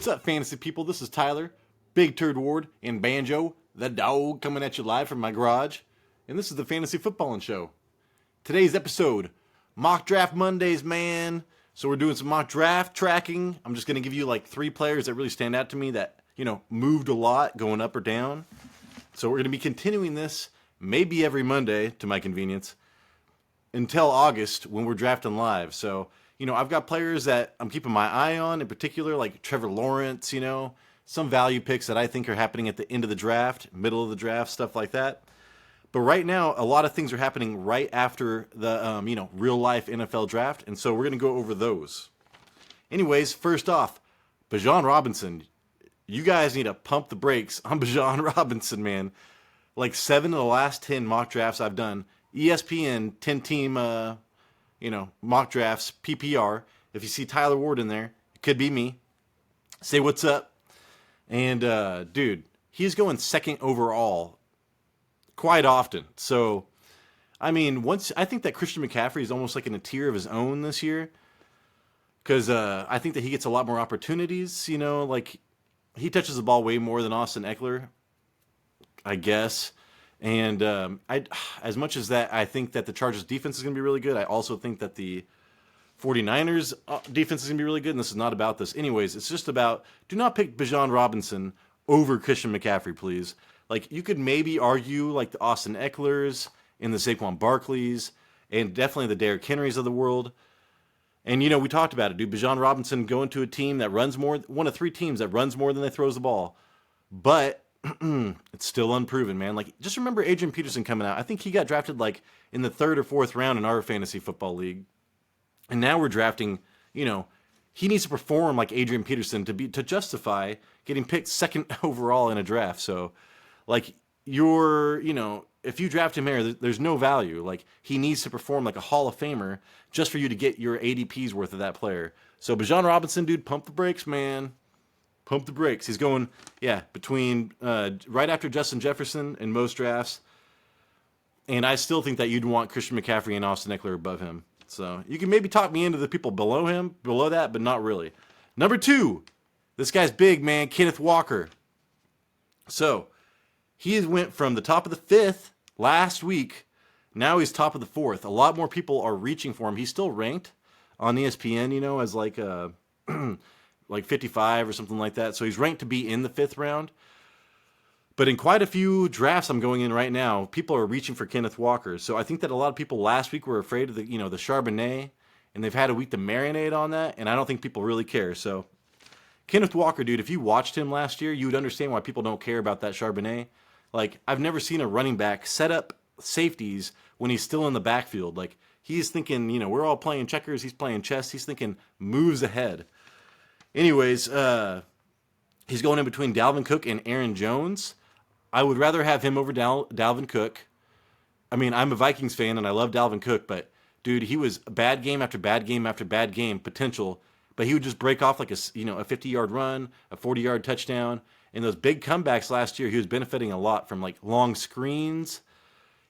What's up, fantasy people? This is Tyler, Big Turd Ward, and Banjo, the dog, coming at you live from my garage. And this is the Fantasy Footballin' Show. Today's episode, Mock Draft Mondays, man. So we're doing some mock draft tracking. I'm just going to give you like 3 players that really stand out to me that, moved a lot going up or down. So we're going to be continuing this maybe every Monday, to my convenience, until August when we're drafting live. So, I've got players that I'm keeping my eye on, in particular, like Trevor Lawrence, some value picks that I think are happening at the end of the draft, middle of the draft, stuff like that. But right now, a lot of things are happening right after the, real-life NFL draft, and so we're going to go over those. Anyways, first off, Bijan Robinson. You guys need to pump the brakes on Bijan Robinson, man. Like 7 of the last 10 mock drafts I've done, ESPN 10-team, mock drafts, PPR. If you see Tyler Ward in there, it could be me. Say what's up. And, dude, he's going second overall quite often. So, I think that Christian McCaffrey is almost like in a tier of his own this year. Because I think that he gets a lot more opportunities, like he touches the ball way more than Austin Eckler, I guess. And as much as that, I think that the Chargers defense is going to be really good. I also think that the 49ers defense is going to be really good. And this is not about this. Anyways, it's just about, do not pick Bijan Robinson over Christian McCaffrey, please. Like, you could maybe argue like the Austin Ecklers and the Saquon Barkleys and definitely the Derrick Henrys of the world. And, we talked about it, dude. Bijan Robinson going to a team that runs more, one of 3 teams that runs more than they throws the ball. But it's still unproven, man. Like, just remember Adrian Peterson coming out. I think he got drafted like in the 3rd or 4th round in our fantasy football league. And now we're drafting, he needs to perform like Adrian Peterson to justify getting picked 2nd overall in a draft. So, like, if you draft him here, there's no value. Like, he needs to perform like a Hall of Famer just for you to get your ADP's worth of that player. So, Bijan Robinson, dude, pump the brakes, man. Pump the brakes. He's going, between right after Justin Jefferson in most drafts. And I still think that you'd want Christian McCaffrey and Austin Eckler above him. So, you can maybe talk me into the people below that, but not really. Number 2, this guy's big, man, Kenneth Walker. So, he went from the top of the 5th last week. Now he's top of the 4th. A lot more people are reaching for him. He's still ranked on ESPN, as like like 55 or something like that. So he's ranked to be in the 5th round. But in quite a few drafts I'm going in right now, people are reaching for Kenneth Walker. So I think that a lot of people last week were afraid of the Charbonnet, and they've had a week to marinate on that, and I don't think people really care. So Kenneth Walker, dude, if you watched him last year, you would understand why people don't care about that Charbonnet. Like, I've never seen a running back set up safeties when he's still in the backfield. Like, he's thinking, we're all playing checkers, he's playing chess, he's thinking moves ahead. Anyways, he's going in between Dalvin Cook and Aaron Jones. I would rather have him over Dalvin Cook. I'm a Vikings fan and I love Dalvin Cook, but dude, he was bad game after bad game after bad game potential, but he would just break off like a 50-yard run, a 40-yard touchdown. And those big comebacks last year, he was benefiting a lot from like long screens.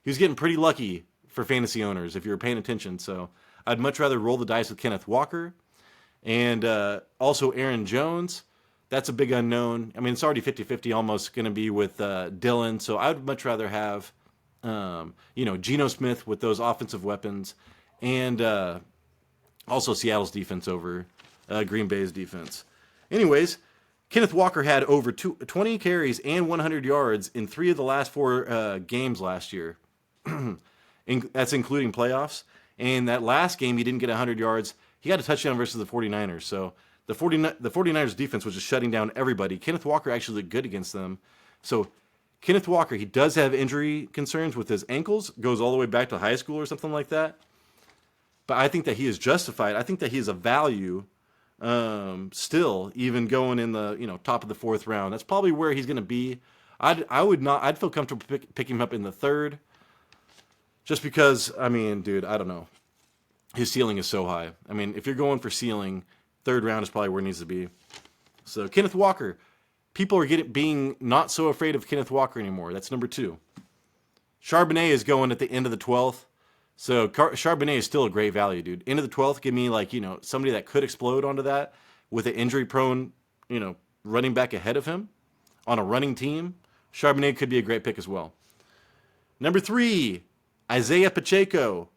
He was getting pretty lucky for fantasy owners if you were paying attention. So I'd much rather roll the dice with Kenneth Walker. And also Aaron Jones. That's a big unknown. It's already 50-50 almost going to be with Dylan. So I would much rather have, Geno Smith with those offensive weapons. And also Seattle's defense over Green Bay's defense. Anyways, Kenneth Walker had over 20 carries and 100 yards in 3 of the last 4 games last year. That's including playoffs. And that last game, he didn't get 100 yards. He got a touchdown versus the 49ers. So the 49ers defense was just shutting down everybody. Kenneth Walker actually looked good against them. So Kenneth Walker, he does have injury concerns with his ankles. Goes all the way back to high school or something like that. But I think that he is justified. I think that he is a value still, even going in the top of the 4th round. That's probably where he's going to be. I'd feel comfortable picking him up in the 3rd, just because dude, I don't know, his ceiling is so high. If you're going for ceiling, 3rd round is probably where it needs to be. So Kenneth Walker, people are being not so afraid of Kenneth Walker anymore. That's number 2. Charbonnet is going at the end of the 12th. So Charbonnet is still a great value, dude. End of the 12th, give me somebody that could explode onto that with an injury-prone, running back ahead of him on a running team, Charbonnet could be a great pick as well. Number 3, Isiah Pacheco.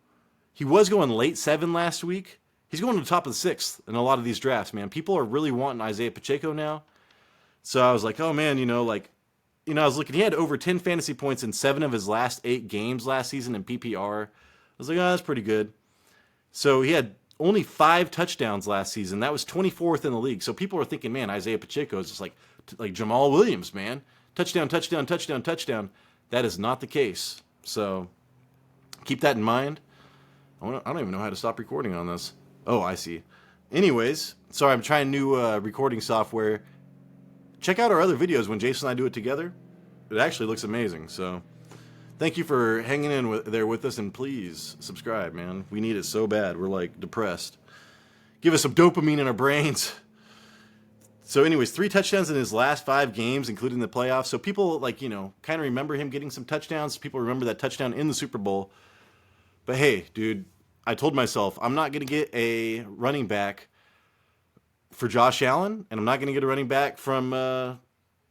He was going late 7 last week. He's going to the top of the 6th in a lot of these drafts, man. People are really wanting Isiah Pacheco now. So I was like, oh man, I was looking, he had over 10 fantasy points in 7 of his last 8 games last season in PPR. I was like, oh, that's pretty good. So he had only 5 touchdowns last season. That was 24th in the league. So people are thinking, man, Isiah Pacheco is just like Jamal Williams, man. Touchdown, touchdown, touchdown, touchdown. That is not the case. So keep that in mind. I don't even know how to stop recording on this. Oh, I see. Anyways, sorry, I'm trying new recording software. Check out our other videos when Jason and I do it together. It actually looks amazing. So thank you for hanging in there with us, and please subscribe, man. We need it so bad. We're like depressed. Give us some dopamine in our brains. So anyways, 3 touchdowns in his last 5 games, including the playoffs. So people kind of remember him getting some touchdowns. People remember that touchdown in the Super Bowl. But hey, dude, I told myself I'm not going to get a running back for Josh Allen, and I'm not going to get a running back from,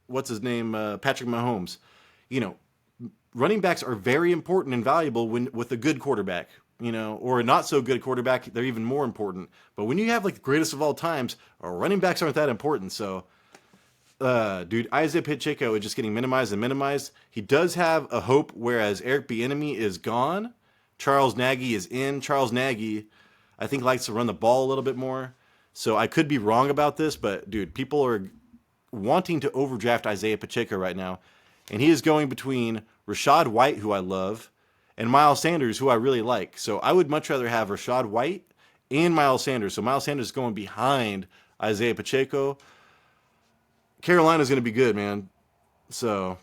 what's his name, Patrick Mahomes. Running backs are very important and valuable with a good quarterback, or a not so good quarterback. They're even more important. But when you have the greatest of all times, running backs aren't that important. So, dude, Isiah Pacheco is just getting minimized and minimized. He does have a hope, whereas Eric Bieniemy is gone. Charles Nagy is in. Charles Nagy, I think, likes to run the ball a little bit more. So I could be wrong about this, but dude, people are wanting to overdraft Isiah Pacheco right now. And he is going between Rachaad White, who I love, and Miles Sanders, who I really like. So I would much rather have Rachaad White and Miles Sanders. So Miles Sanders is going behind Isiah Pacheco. Carolina's going to be good, man. So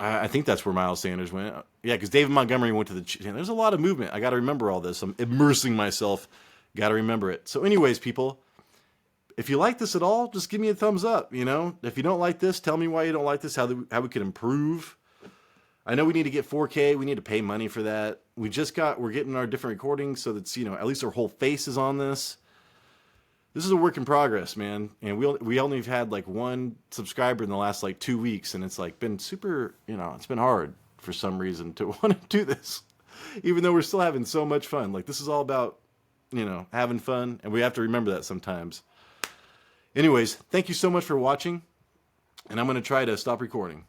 I think that's where Miles Sanders went. Yeah, because David Montgomery went to the... There's a lot of movement. I got to remember all this. I'm immersing myself. Got to remember it. So anyways, people, if you like this at all, just give me a thumbs up, If you don't like this, tell me why you don't like this, how we could improve. I know we need to get 4K. We need to pay money for that. We're getting our different recordings so that's, at least our whole face is on this. This is a work in progress, man. And we only have had 1 subscriber in the last 2 weeks, and it's been super, it's been hard for some reason to want to do this, even though we're still having so much fun. This is all about, having fun, and we have to remember that sometimes. Anyways, thank you so much for watching, and I'm going to try to stop recording.